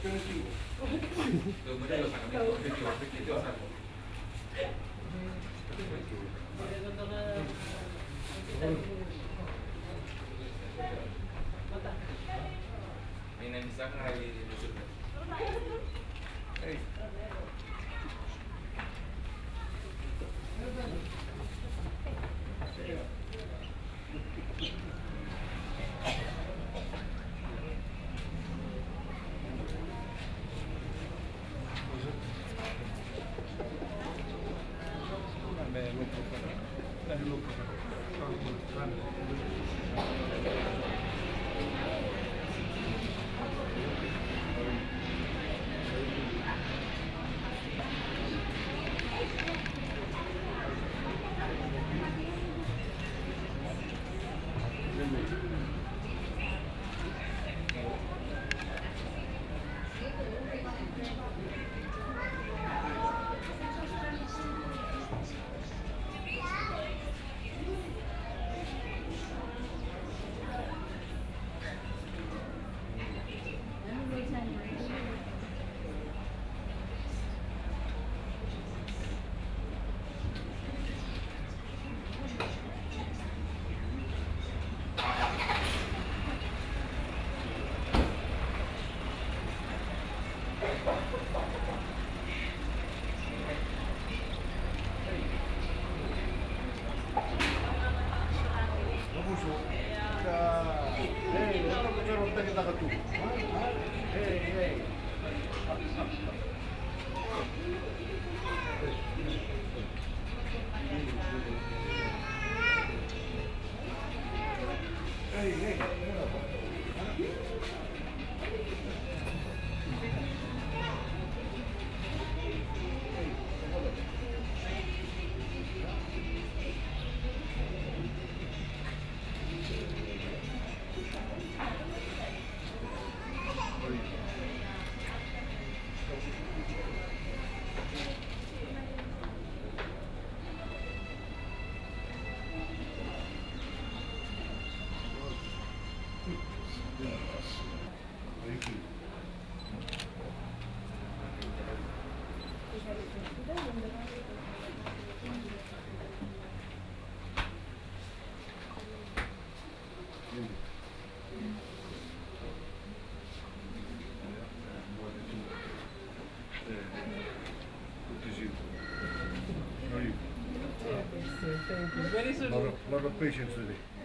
ไม่ได้เราสั่งกันไม่เกี่ยวไม่เกี่ยวสั่งไม่ในมิสักไงรู้สึกเฮ้ย Very soon. Lot of patience with it.